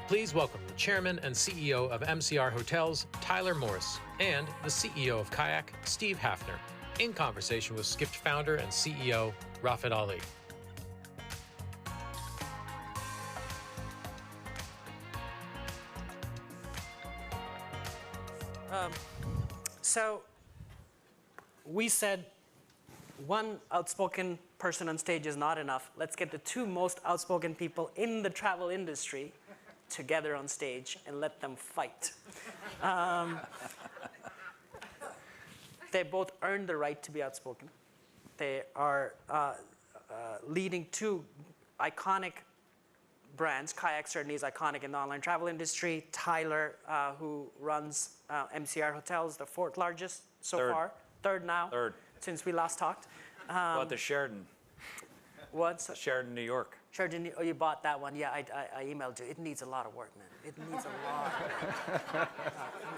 Please welcome the Chairman and CEO of MCR Hotels, Tyler Morse, and the CEO of Kayak, Steve Hafner, in conversation with Skift founder and CEO, Rafat Ali. So we said one outspoken person on stage is not enough. Let's get the two most outspoken people in the travel industry together on stage and let them fight. They both earned the right to be outspoken. They are leading two iconic brands. Kayak certainly is iconic in the online travel industry. Tyler, who runs MCR Hotels, the fourth largest so far. Third now. Third. Since we last talked. Bought the Sheraton. What? Sheraton, New York. Sheraton, oh, you bought that one. Yeah, I emailed you. It needs a lot of work, man. It needs a lot of work.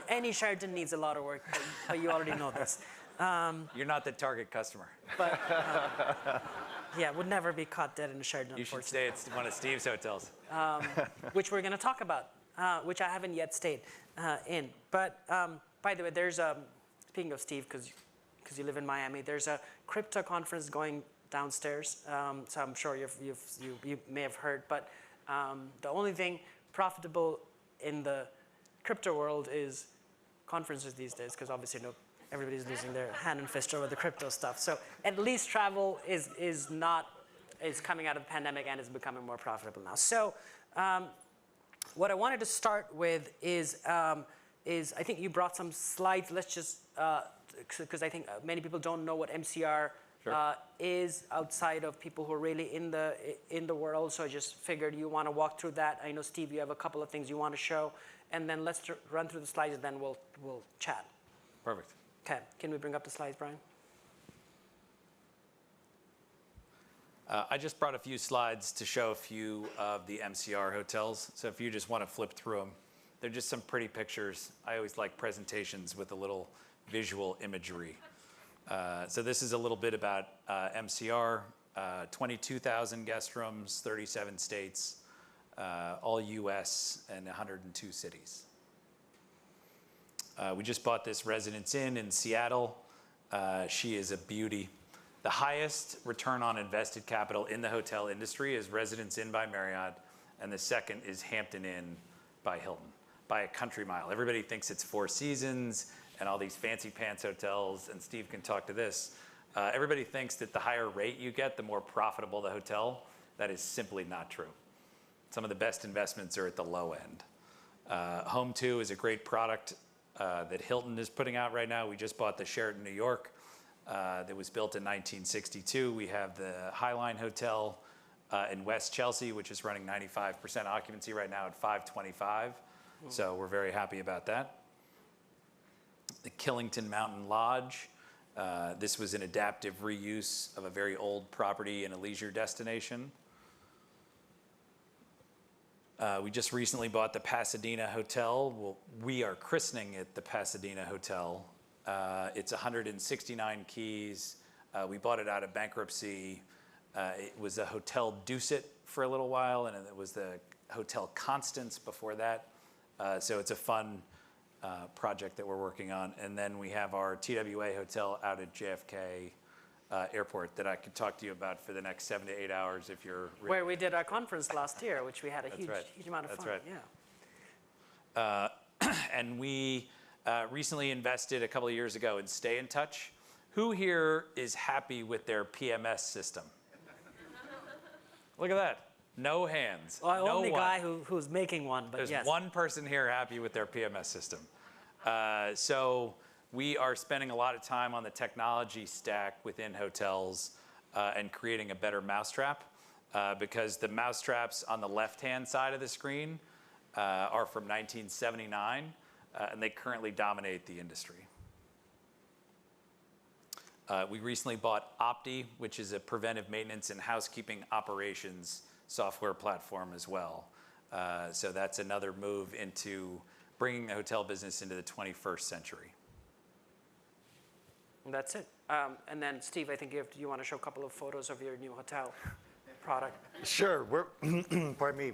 Any Sheraton needs a lot of work, but you already know this. You're not the target customer. But yeah, would never be caught dead in a Sheraton, You should stay at one of Steve's hotels. Which we're going to talk about, which I haven't yet stayed in. But by the way, there's speaking of Steve, because you live in Miami, there's a crypto conference going downstairs. So I'm sure you may have heard. But the only thing profitable in the crypto world is conferences these days, because obviously everybody's losing their hand and fist over the crypto stuff. So at least travel is coming out of the pandemic and is becoming more profitable now. So what I wanted to start with is I think you brought some slides. Let's just, because I think many people don't know what MCR is outside of people who are really in the world. So I just figured you want to walk through that. I know, Steve, you have a couple of things you want to show. And then let's run through the slides and then we'll chat. Perfect. Okay, can we bring up the slides, Brian? I just brought a few slides to show a few of the MCR hotels. So if you just want to flip through them, they're just some pretty pictures. I always like presentations with a little visual imagery. So this is a little bit about MCR, 22,000 guest rooms, 37 states, all US and 102 cities. We just bought this Residence Inn in Seattle. She is a beauty. The highest return on invested capital in the hotel industry is Residence Inn by Marriott, and the second is Hampton Inn by Hilton, by a country mile. Everybody thinks it's Four Seasons and all these fancy pants hotels, and Steve can talk to this. Everybody thinks that the higher rate you get, the more profitable the hotel. That is simply not true. Some of the best investments are at the low end. Home2 is a great product that Hilton is putting out right now. We just bought the Sheraton, New York, that was built in 1962. We have the Highline Hotel in West Chelsea, which is running 95% occupancy right now at 525. So we're very happy about that. The Killington Mountain Lodge. This was an adaptive reuse of a very old property in a leisure destination. We just recently bought the Pasadena Hotel. Well, we are christening it the Pasadena Hotel. It's 169 keys. We bought it out of bankruptcy. It was a Hotel Ducet for a little while, and it was the Hotel Constance before that. So it's a fun project that we're working on. And then we have our TWA Hotel out at JFK Airport that I could talk to you about for the next 7 to 8 hours if you're... Where we did our conference last year, which we had a huge amount of fun. That's right. Yeah. And we recently invested a couple of years ago in Stay in Touch. Who here is happy with their PMS system? Look at that. No hands. Well, no only one. guy who's making one, but There's yes. one person here happy with their PMS system. So we are spending a lot of time on the technology stack within hotels and creating a better mousetrap because the mousetraps on the left-hand side of the screen are from 1979 and they currently dominate the industry. We recently bought Opti, which is a preventive maintenance and housekeeping operations software platform as well. So that's another move into bringing the hotel business into the 21st century. That's it. And then, Steve, I think you want to show a couple of photos of your new hotel product. Sure. Pardon me.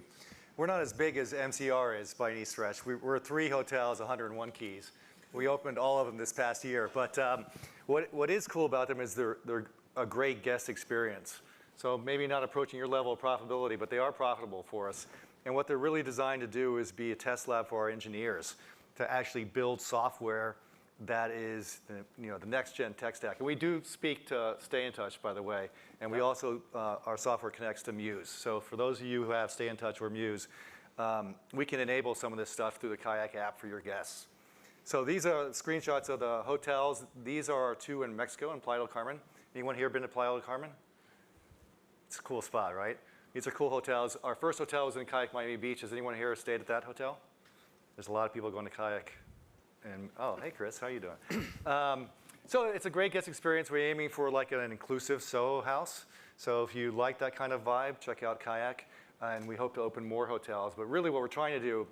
we're not as big as MCR is by any stretch. We're 3 hotels, 101 keys. We opened all of them this past year. But what is cool about them is they're a great guest experience. So maybe not approaching your level of profitability, but they are profitable for us. And what they're really designed to do is be a test lab for our engineers to actually build software that is the next-gen tech stack. And we do speak to Stay in Touch, by the way. And we also, our software connects to Muse. So for those of you who have Stay in Touch or Muse, we can enable some of this stuff through the Kayak app for your guests. So these are screenshots of the hotels. These are our 2 in Mexico, in Playa del Carmen. Anyone here been to Playa del Carmen? It's a cool spot, right? These are cool hotels. Our first hotel was in Kayak Miami Beach. Has anyone here stayed at that hotel? There's a lot of people going to Kayak. And oh, hey Chris, how you doing? So it's a great guest experience. We're aiming for like an inclusive Soho house. So if you like that kind of vibe, check out Kayak. And we hope to open more hotels. But really what we're trying to do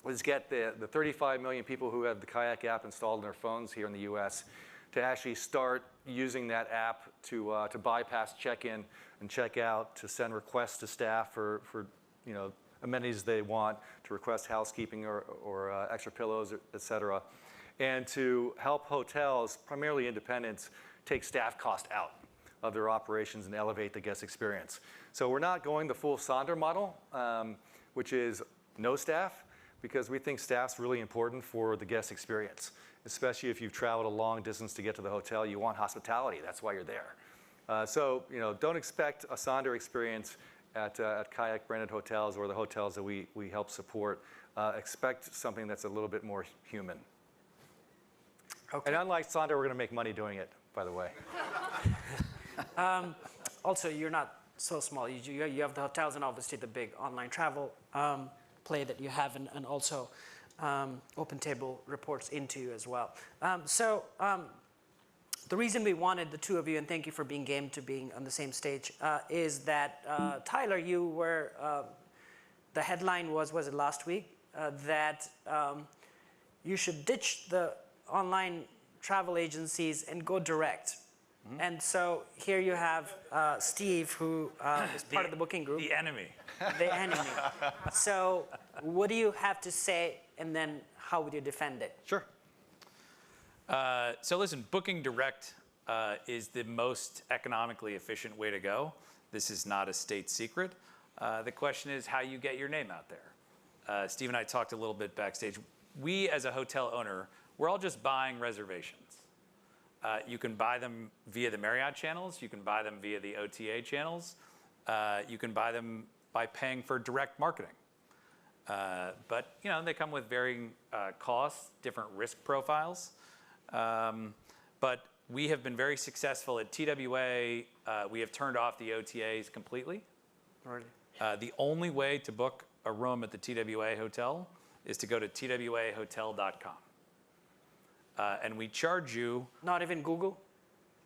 is get the 35 million people who have the Kayak app installed on their phones here in the US to actually start using that app to bypass check-in and check-out, to send requests to staff for amenities they want, to request housekeeping or extra pillows, et cetera, and to help hotels, primarily independents, take staff cost out of their operations and elevate the guest experience. So we're not going the full Sonder model, which is no staff, because we think staff's really important for the guest experience, especially if you've traveled a long distance to get to the hotel. You want hospitality. That's why you're there. So don't expect a Sonder experience at Kayak branded hotels or the hotels that we help support. Expect something that's a little bit more human. Okay. And unlike Sonder, we're going to make money doing it, by the way. Also, you're not so small. You have the hotels and obviously the big online travel play that you have, and also OpenTable reports into you as well. The reason we wanted the 2 of you, and thank you for being game to being on the same stage, is that Tyler, you were, the headline was it last week, that you should ditch the online travel agencies and go direct. Mm-hmm. And so here you have Steve, who is part of the booking group. The enemy. The enemy. So what do you have to say, and then how would you defend it? Sure. So listen, booking direct is the most economically efficient way to go. This is not a state secret. The question is how you get your name out there. Steve and I talked a little bit backstage. We, as a hotel owner, we're all just buying reservations. You can buy them via the Marriott channels. You can buy them via the OTA channels. You can buy them by paying for direct marketing. But they come with varying costs, different risk profiles. But we have been very successful at TWA. We have turned off the OTAs completely. Really? The only way to book a room at the TWA hotel is to go to twahotel.com. And we charge you. Not even Google?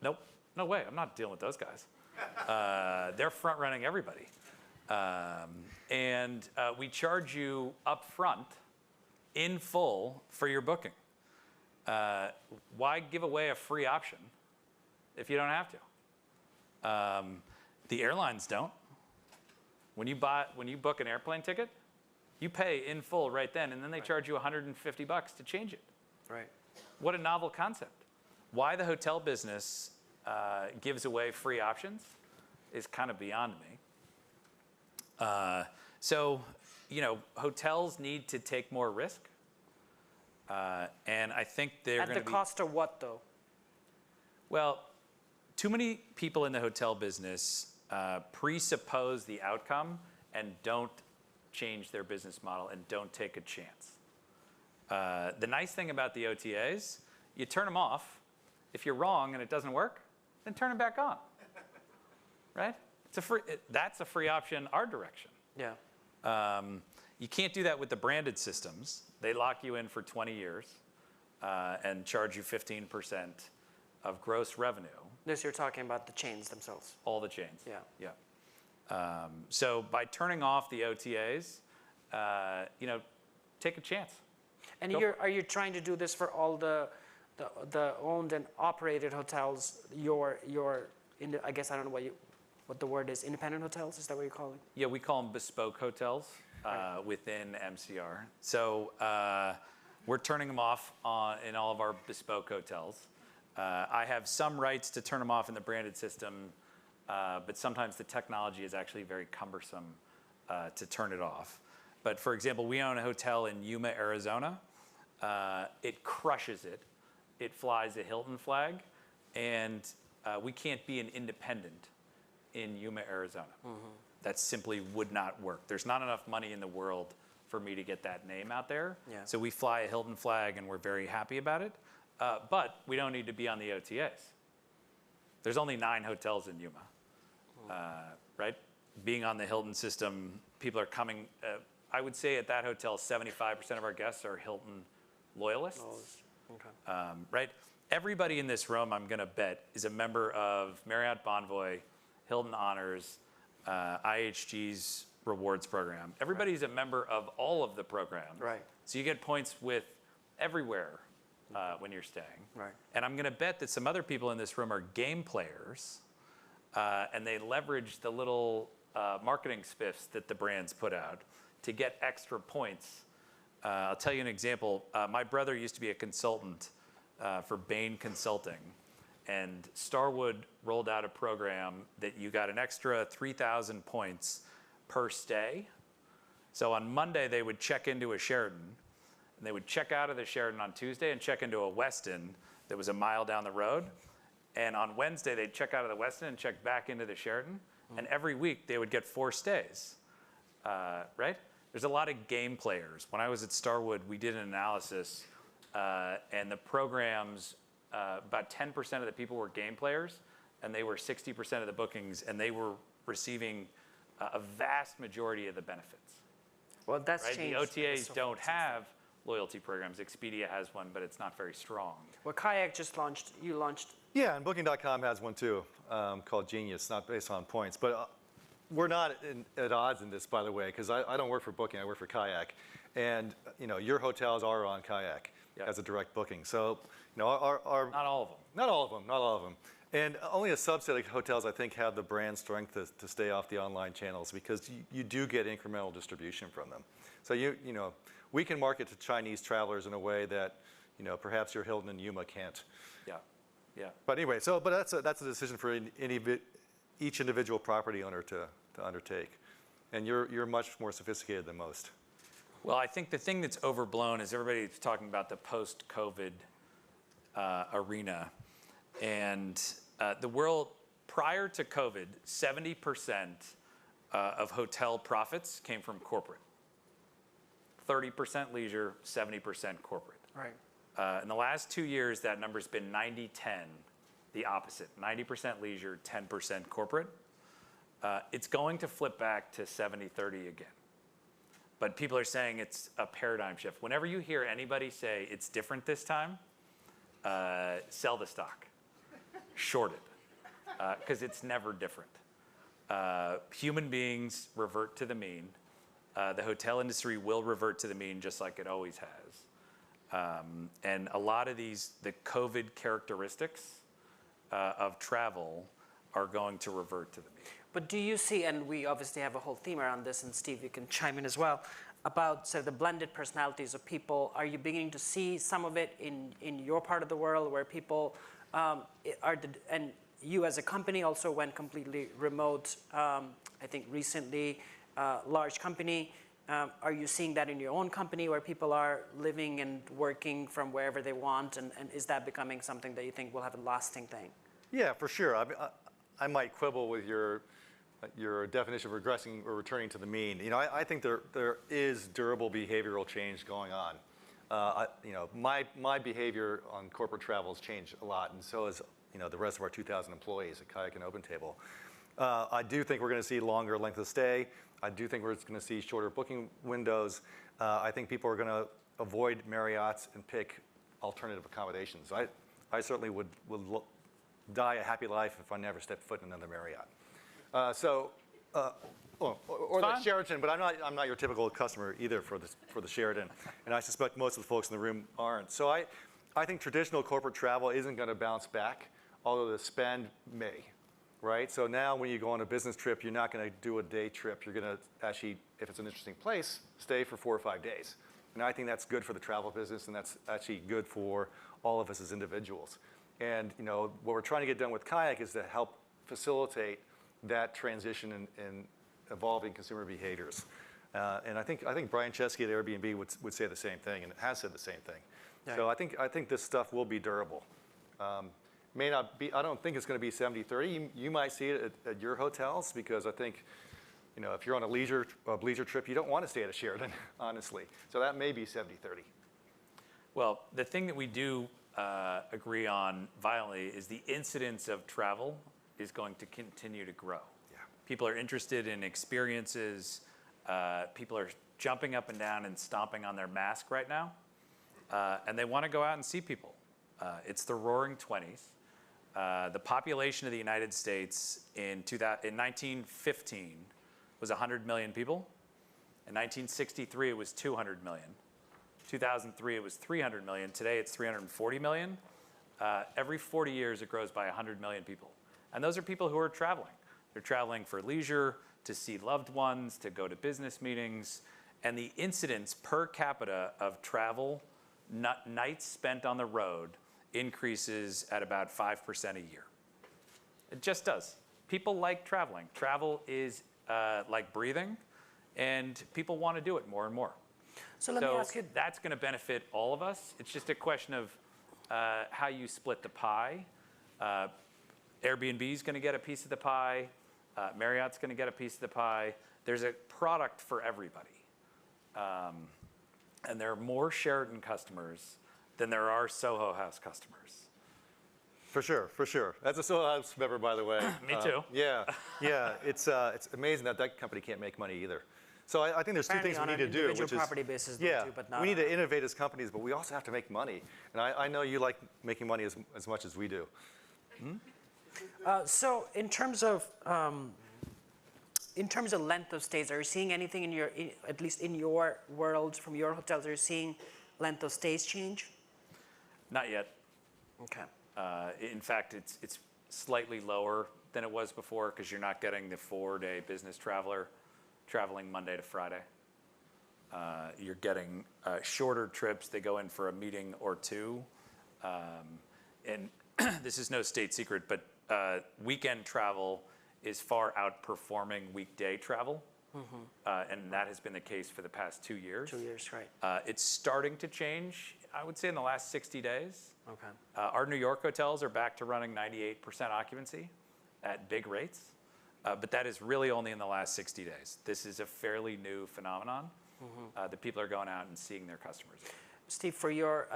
Nope. No way. I'm not dealing with those guys. They're front running everybody. And we charge you up front in full for your booking. Why give away a free option if you don't have to? The airlines don't. When you book an airplane ticket, you pay in full right then, and then they charge you $150 to change it. Right. What a novel concept. Why the hotel business gives away free options is kind of beyond me. So, hotels need to take more risk. And I think they're going to be... At the cost of what, though? Well, too many people in the hotel business presuppose the outcome and don't change their business model and don't take a chance. The nice thing about the OTAs, you turn them off. If you're wrong and it doesn't work, then turn them back on. Right? That's a free option our direction. Yeah. You can't do that with the branded systems. They lock you in for 20 years and charge you 15% of gross revenue. This you're talking about the chains themselves. All the chains. Yeah. Yeah. So by turning off the OTAs, take a chance. And are you trying to do this for all the owned and operated hotels? I guess I don't know what the word is. Independent hotels? Is that what you're calling? Yeah, we call them bespoke hotels. within MCR. So we're turning them off in all of our bespoke hotels. I have some rights to turn them off in the branded system, but sometimes the technology is actually very cumbersome to turn it off. But for example, we own a hotel in Yuma, Arizona. It crushes it. It flies a Hilton flag, and we can't be an independent in Yuma, Arizona. That simply would not work. There's not enough money in the world for me to get that name out there. Yeah. So we fly a Hilton flag, and we're very happy about it. But we don't need to be on the OTAs. There's only 9 hotels in Yuma, right? Being on the Hilton system, people are coming. I would say at that hotel, 75% of our guests are Hilton loyalists. Okay. Right? Everybody in this room, I'm going to bet, is a member of Marriott Bonvoy, Hilton Honors, IHG's rewards program. Everybody's a member of all of the programs. Right. So you get points with everywhere when you're staying. Right. And I'm going to bet that some other people in this room are game players, and they leverage the little marketing spiffs that the brands put out to get extra points. I'll tell you an example. My brother used to be a consultant for Bain Consulting, and Starwood rolled out a program that you got an extra 3,000 points per stay. So on Monday, they would check into a Sheraton, and they would check out of the Sheraton on Tuesday and check into a Westin that was a mile down the road. And on Wednesday, they'd check out of the Westin and check back into the Sheraton. And every week, they would get 4 stays, right? There's a lot of game players. When I was at Starwood, we did an analysis, and the programs, about 10% of the people were game players, and they were 60% of the bookings, and they were receiving a vast majority of the benefits. Well, that's Right? changed. The OTAs don't have loyalty programs. Expedia has one, but it's not very strong. Well, Kayak just launched. You launched. Yeah, and Booking.com has one too, called Genius, not based on points. But we're not at odds in this, by the way, because I don't work for Booking, I work for Kayak. And your hotels are on Kayak as a direct booking. So our Not all of them. Not all of them. And only a subset of hotels, I think, have the brand strength to stay off the online channels, because you do get incremental distribution from them. So we can market to Chinese travelers in a way that perhaps your Hilton and Yuma can't. Yeah. But anyway, but that's a decision for each individual property owner to undertake. And you're much more sophisticated than most. Well, I think the thing that's overblown is everybody's talking about the post-COVID arena. And the world, prior to COVID, 70% of hotel profits came from corporate. 30% leisure, 70% corporate. Right. In the last 2 years, that number's been 90-10, the opposite. 90% leisure, 10% corporate. It's going to flip back to 70-30 again. But people are saying it's a paradigm shift. Whenever you hear anybody say it's different this time, sell the stock. Short it, because it's never different. Human beings revert to the mean. The hotel industry will revert to the mean just like it always has. And a lot of the COVID characteristics of travel are going to revert to the mean. But do you see, and we obviously have a whole theme around this, and Steve, you can chime in as well, about sort of the blended personalities of people. Are you beginning to see some of it in your part of the world where people and you as a company also went completely remote, I think recently, large company. Are you seeing that in your own company where people are living and working from wherever they want? And is that becoming something that you think will have a lasting thing? Yeah, for sure. I might quibble with your definition of regressing or returning to the mean. I think there is durable behavioral change going on. My behavior on corporate travel has changed a lot, and so has the rest of our 2,000 employees at Kayak and OpenTable. I do think we're going to see longer length of stay. I do think we're going to see shorter booking windows. I think people are going to avoid Marriotts and pick alternative accommodations. I certainly would die a happy life if I never stepped foot in another Marriott. Or the Sheraton, but I'm not your typical customer either for the Sheraton, and I suspect most of the folks in the room aren't. So I think traditional corporate travel isn't going to bounce back, although the spend may. right? So now when you go on a business trip, you're not going to do a day trip. You're going to actually, if it's an interesting place, stay for 4 or 5 days. And I think that's good for the travel business, and that's actually good for all of us as individuals. And what we're trying to get done with Kayak is to help facilitate that transition in evolving consumer behaviors. And I think Brian Chesky at Airbnb would say the same thing, and has said the same thing. Right. So I think this stuff will be durable. May not be. I don't think it's going to be 70-30. You might see it at your hotels, because I think, if you're on a leisure trip, you don't want to stay at a Sheraton, honestly. So that may be 70-30. Well, the thing that we do agree on violently is the incidence of travel is going to continue to grow. Yeah. People are interested in experiences. People are jumping up and down and stomping on their mask right now. And they want to go out and see people. It's the roaring 20s. The population of the United States in 1915 was 100 million people. In 1963, it was 200 million. 2003, it was 300 million. Today, it's 340 million. Every 40 years, it grows by 100 million people. And those are people who are traveling. They're traveling for leisure, to see loved ones, to go to business meetings. And the incidence per capita of travel, nights spent on the road, increases at about 5% a year. It just does. People like traveling. Travel is like breathing, and people want to do it more and more. So let me ask you. That's going to benefit all of us. It's just a question of how you split the pie. Airbnb is going to get a piece of the pie. Marriott's going to get a piece of the pie. There's a product for everybody. And there are more Sheraton customers than there are Soho House customers. For sure, for sure. That's a Soho House member, by the way. Me too. Yeah. It's amazing that company can't make money either. So I think there's two things we need to do, which is property basis, too, but not we need to innovate as companies, but we also have to make money. And I know you like making money as much as we do. So in terms of length of stays, are you seeing anything at least in your world, from your hotels? Are you seeing length of stays change? Not yet. Okay. In fact, it's slightly lower than it was before, because you're not getting the 4-day business traveler traveling Monday to Friday. You're getting shorter trips. They go in for a meeting or two. And this is no state secret, but weekend travel is far outperforming weekday travel. Mm-hmm. And that has been the case for the past 2 years. 2 years, right. It's starting to change, I would say, in the last 60 days. Okay. Our New York hotels are back to running 98% occupancy at big rates. But that is really only in the last 60 days. This is a fairly new phenomenon that people are going out and seeing their customers. Steve, for your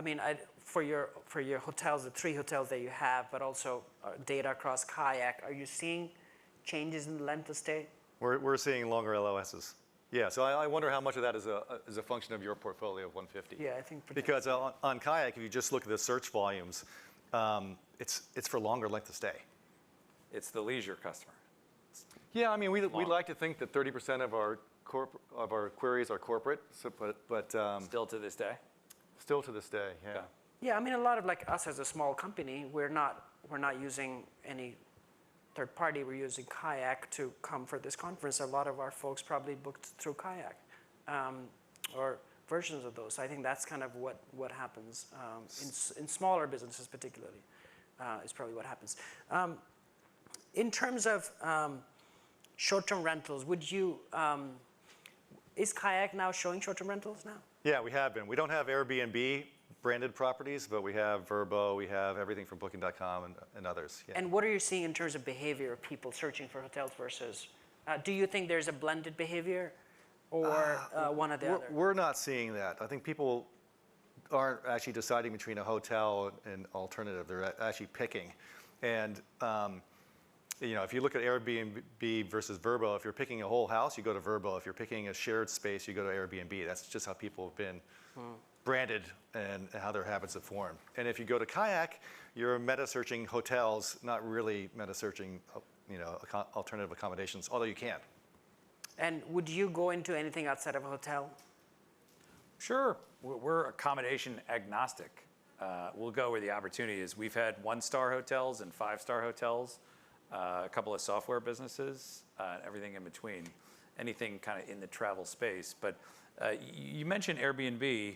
hotels, the 3 hotels that you have, but also data across Kayak, are you seeing changes in the length of stay? We're seeing longer LOSs. Yeah, so I wonder how much of that is a function of your portfolio of 150. Yeah, I think. Because on Kayak, if you just look at the search volumes, it's for longer length of stay. It's the leisure customer. Yeah, I mean, we like to think that 30% of our queries are corporate, but Still to this day? Still to this day, yeah. Yeah, I mean, a lot of us as a small company, we're not using any third party. We're using Kayak to come for this conference. A lot of our folks probably booked through Kayak, or versions of those. So I think that's kind of what happens in smaller businesses, particularly, is probably what happens. In terms of short-term rentals, is Kayak now showing short-term rentals now? Yeah, we have been. We don't have Airbnb branded properties, but we have Vrbo, we have everything from Booking.com and others. Yeah. And what are you seeing in terms of behavior of people searching for hotels versus, do you think there's a blended behavior or one or the other? We're not seeing that. I think people aren't actually deciding between a hotel and alternative. They're actually picking. And if you look at Airbnb versus Vrbo, if you're picking a whole house, you go to Vrbo. If you're picking a shared space, you go to Airbnb. That's just how people have been branded and how their habits have formed. And if you go to Kayak, you're meta-searching hotels, not really meta-searching alternative accommodations, although you can. And would you go into anything outside of a hotel? Sure. We're accommodation agnostic. We'll go where the opportunity is. We've had 1-star hotels and 5-star hotels a couple of software businesses, everything in between, anything kind of in the travel space. But you mentioned Airbnb.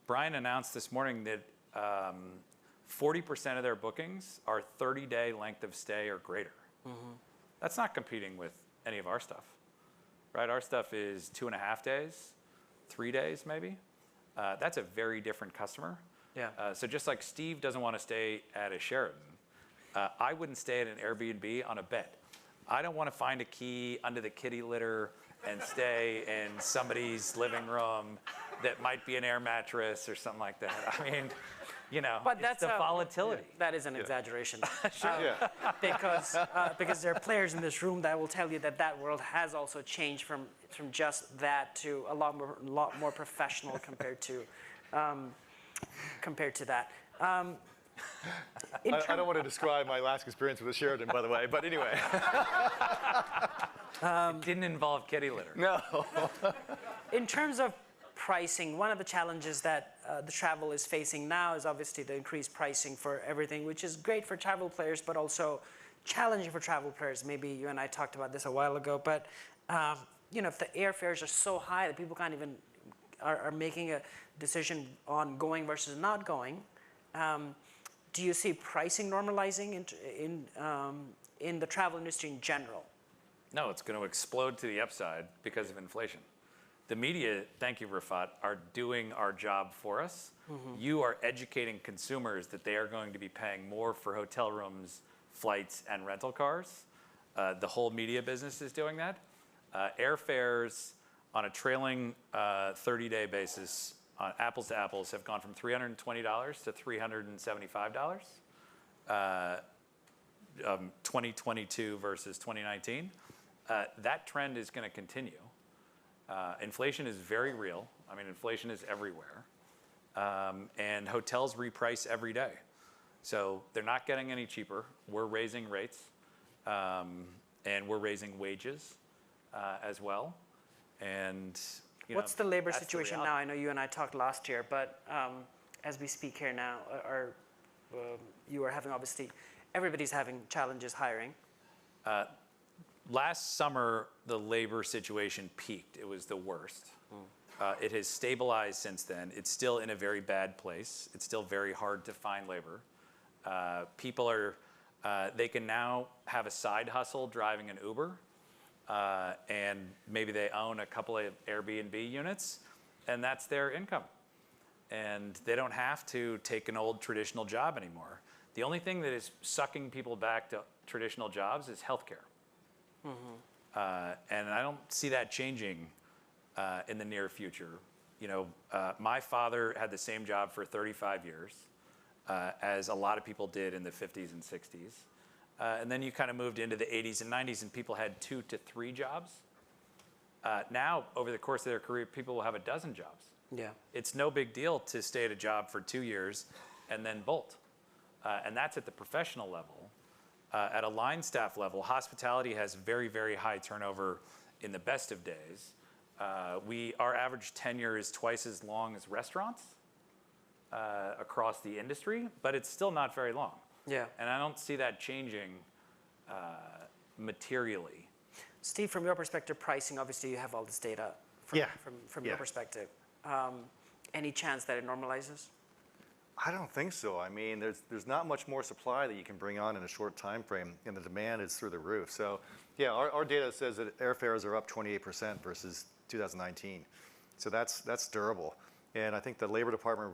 Brian announced this morning that 40% of their bookings are 30-day length of stay or greater. That's not competing with any of our stuff, right? Our stuff is 2.5 days, 3 days maybe. That's a very different customer. Yeah. So just like Steve doesn't want to stay at a Sheraton, I wouldn't stay at an Airbnb on a bed. I don't want to find a key under the kitty litter and stay in somebody's living room that might be an air mattress or something like that. I mean, But it's that's the volatility. That is an exaggeration. Yeah. Because there are players in this room that will tell you that world has also changed from just that to a lot more professional compared to that. I don't want to describe my last experience with a Sheraton, by the way, but anyway. It didn't involve kitty litter. No. In terms of pricing, one of the challenges that the travel is facing now is obviously the increased pricing for everything, which is great for travel players, but also challenging for travel players. Maybe you and I talked about this a while ago, but if the airfares are so high that people can't even are making a decision on going versus not going, do you see pricing normalizing in the travel industry in general? No, it's going to explode to the upside because of inflation. The media, thank you, Rafat, are doing our job for us. You are educating consumers that they are going to be paying more for hotel rooms, flights, and rental cars. The whole media business is doing that. Airfares on a trailing 30-day basis, on apples to apples, have gone from $320 to $375. 2022 versus 2019. That trend is going to continue. Inflation is very real. I mean, inflation is everywhere. And hotels reprice every day. So they're not getting any cheaper. We're raising rates. And we're raising wages as well. And what's the labor that's the situation now? I know you and I talked last year, but as we speak here now, you are having, obviously, everybody's having challenges hiring. Last summer, the labor situation peaked. It was the worst. It has stabilized since then. It's still in a very bad place. It's still very hard to find labor. People they can now have a side hustle driving an Uber, and maybe they own a couple of Airbnb units, and that's their income. And they don't have to take an old traditional job anymore. The only thing that is sucking people back to traditional jobs is healthcare. And I don't see that changing in the near future. My father had the same job for 35 years, as a lot of people did in the 50s and 60s. And then you kind of moved into the 80s and 90s, and people had 2 to 3 jobs. Now, over the course of their career, people will have a dozen jobs. Yeah. It's no big deal to stay at a job for 2 years and then bolt. And that's at the professional level. At a line staff level, hospitality has very, very high turnover in the best of days. Our average tenure is twice as long as restaurants across the industry, but it's still not very long. Yeah. And I don't see that changing materially. Steve, from your perspective, pricing, obviously you have all this data from your perspective. Any chance that it normalizes? I don't think so. I mean, there's not much more supply that you can bring on in a short time frame, and the demand is through the roof. So, yeah, our data says that airfares are up 28% versus 2019. So that's durable. And I think the Labor Department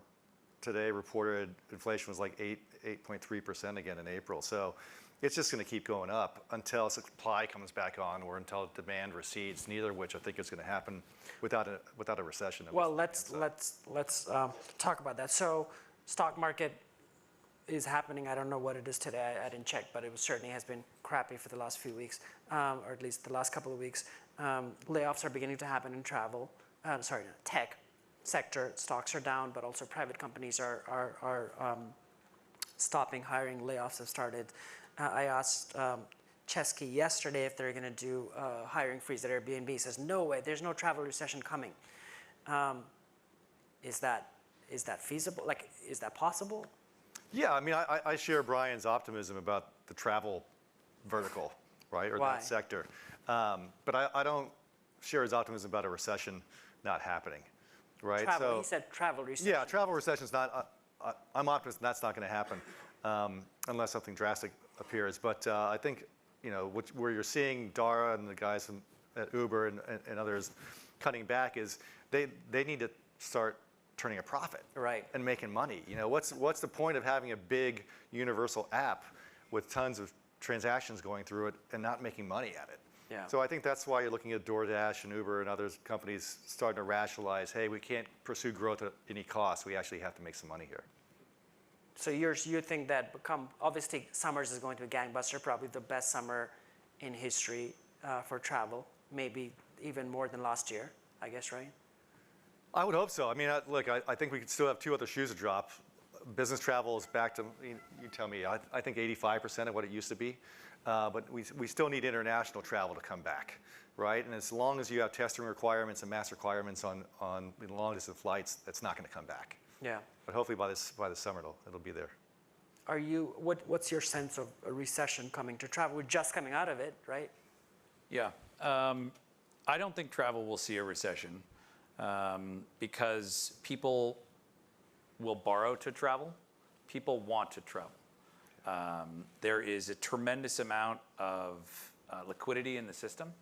today reported inflation was like 8.3% again in April. So it's just going to keep going up until supply comes back on or until demand recedes. Neither of which I think is going to happen without a recession. Well, let's talk about that. So, stock market is happening. I don't know what it is today. I didn't check, but it certainly has been crappy for the last few weeks, or at least the last couple of weeks. Layoffs are beginning to happen in travel. Tech sector. Stocks are down, but also private companies are stopping hiring. Layoffs have started. I asked Chesky yesterday if they're going to do a hiring freeze at Airbnb. He says, no way. There's no travel recession coming. Is that feasible? Like, is that possible? Yeah, I mean, I share Brian's optimism about the travel vertical, right, or Why? that sector. But I don't share his optimism about a recession not happening, right? Travel. He said travel recession. Yeah, travel recession is not. I'm optimistic that's not going to happen unless something drastic appears. But I think where you're seeing Dara and the guys at Uber and others cutting back is they need to start turning a profit, right, and making money. What's the point of having a big universal app with tons of transactions going through it and not making money at it? Yeah. So I think that's why you're looking at DoorDash and Uber and other companies starting to rationalize, hey, we can't pursue growth at any cost. We actually have to make some money here. So you think that obviously summers is going to be gangbuster, probably the best summer in history for travel, maybe even more than last year, I guess, right? I would hope so. I mean, look, I think we could still have two other shoes to drop. Business travel is back to, you tell me, I think 85% of what it used to be. But we still need international travel to come back, right? And as long as you have testing requirements and mass requirements on long distance flights, that's not going to come back. Yeah. But hopefully by the summer it'll be there. What's your sense of a recession coming to travel? We're just coming out of it, right? Yeah. I don't think travel will see a recession because people will borrow to travel. People want to travel. There is a tremendous amount of liquidity in the system.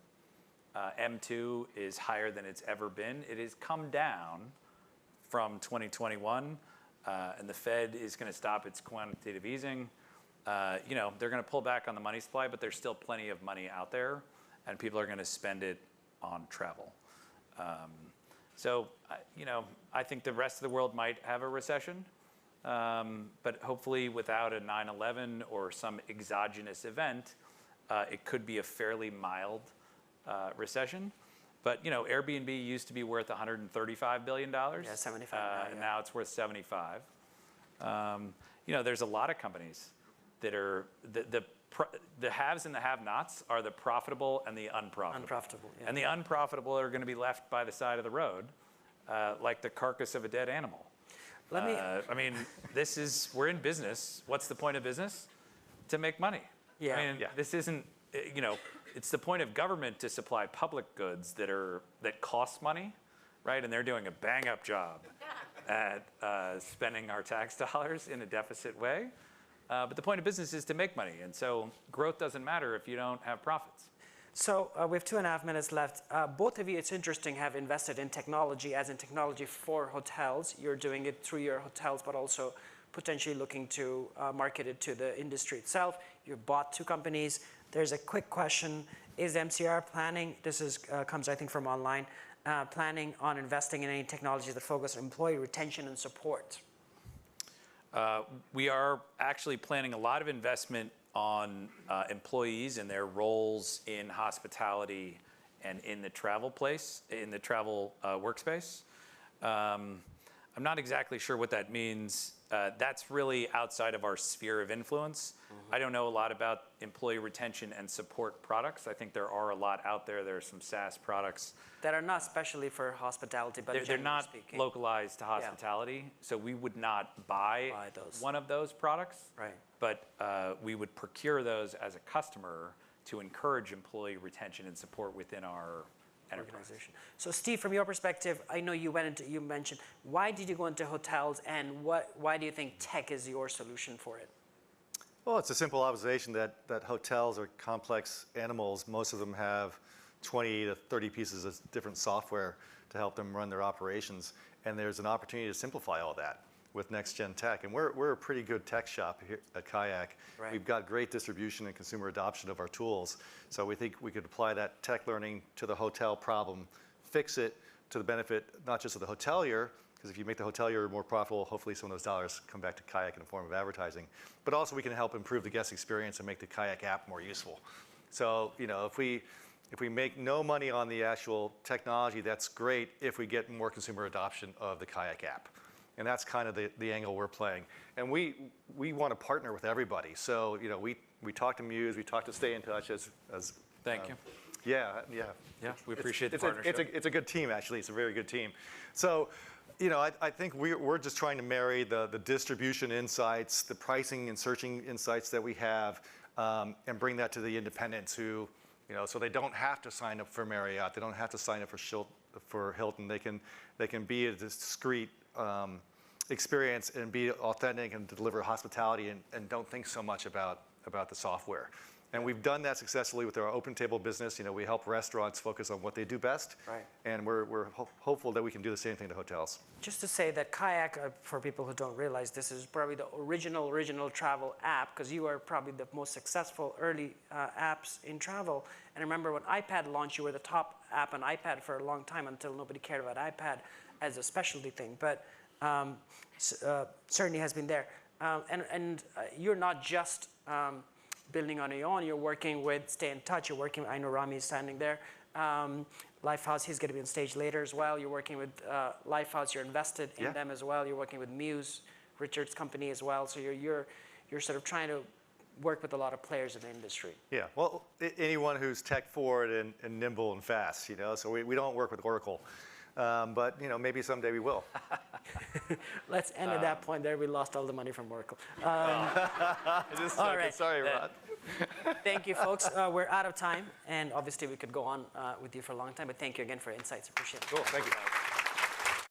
M2 is higher than it's ever been. It has come down from 2021, and the Fed is going to stop its quantitative easing. They're going to pull back on the money supply, but there's still plenty of money out there, and people are going to spend it on travel. I think the rest of the world might have a recession. But hopefully without a 9/11 or some exogenous event, it could be a fairly mild recession. But Airbnb used to be worth $135 billion. Yeah, 75 now, and now it's worth 75. There's a lot of companies that are the haves and the have-nots are the profitable and the unprofitable. Unprofitable, yeah. And the unprofitable are going to be left by the side of the road, like the carcass of a dead animal. We're in business. What's the point of business? To make money. Yeah. This isn't, it's the point of government to supply public goods that cost money, right? And they're doing a bang-up job at spending our tax dollars in a deficit way. But the point of business is to make money. And so growth doesn't matter if you don't have profits. So we have 2.5 minutes left. Both of you, it's interesting, have invested in technology, as in technology for hotels. You're doing it through your hotels, but also potentially looking to market it to the industry itself. You bought 2 companies. There's a quick question. Is MCR planning, this comes I think from online, planning on investing in any technologies that focus on employee retention and support? We are actually planning a lot of investment on employees and their roles in hospitality and in the travel workspace. I'm not exactly sure what that means. That's really outside of our sphere of influence. I don't know a lot about employee retention and support products. I think there are a lot out there. There are some SaaS products that are not specially for hospitality, but they're not speaking. Localized to hospitality. Yeah. So we would not buy one of those products. Right. But we would procure those as a customer to encourage employee retention and support within our organization. So Steve, from your perspective, I know you mentioned, why did you go into hotels, and why do you think tech is your solution for it? Well, it's a simple observation that hotels are complex animals. Most of them have 20 to 30 pieces of different software to help them run their operations. And there's an opportunity to simplify all that with next-gen tech. And we're a pretty good tech shop here at Kayak. Right. We've got great distribution and consumer adoption of our tools. So we think we could apply that tech learning to the hotel problem, fix it to the benefit not just of the hotelier, because if you make the hotelier more profitable, hopefully some of those dollars come back to Kayak in the form of advertising. But also we can help improve the guest experience and make the Kayak app more useful. So if we make no money on the actual technology, that's great if we get more consumer adoption of the Kayak app. And that's kind of the angle we're playing. And we want to partner with everybody. So we talk to Muse, we talk to Stay in Touch as Thank you. Yeah. Yeah, we appreciate the partnership. It's a good team, actually. It's a very good team. So, I think we're just trying to marry the distribution insights, the pricing and searching insights that we have and bring that to the independents who, so they don't have to sign up for Marriott, they don't have to sign up for Hilton. They can be a discreet experience and be authentic and deliver hospitality and don't think so much about the software. And we've done that successfully with our open table business. We help restaurants focus on what they do best. Right. And we're hopeful that we can do the same thing to hotels. Just to say that Kayak, for people who don't realize, this is probably the original travel app, because you are probably the most successful early apps in travel. And remember when iPad launched, you were the top app on iPad for a long time until nobody cared about iPad as a specialty thing. But certainly has been there. And you're not just building on your own, you're working with Stay in Touch, you're working, I know Rami is standing there, Lifehouse, he's going to be on stage later as well. You're working with Lifehouse, you're invested in them as well. You're working with Muse, Richard's company as well. So you're sort of trying to work with a lot of players in the industry. Yeah, well, anyone who's tech forward and nimble and fast, so we don't work with Oracle. But maybe someday we will. Let's end at that point there. We lost all the money from Oracle. Just all right. Sorry, Rod. Thank you, folks. We're out of time, and obviously we could go on with you for a long time, but thank you again for your insights. Appreciate it. Cool, thank you.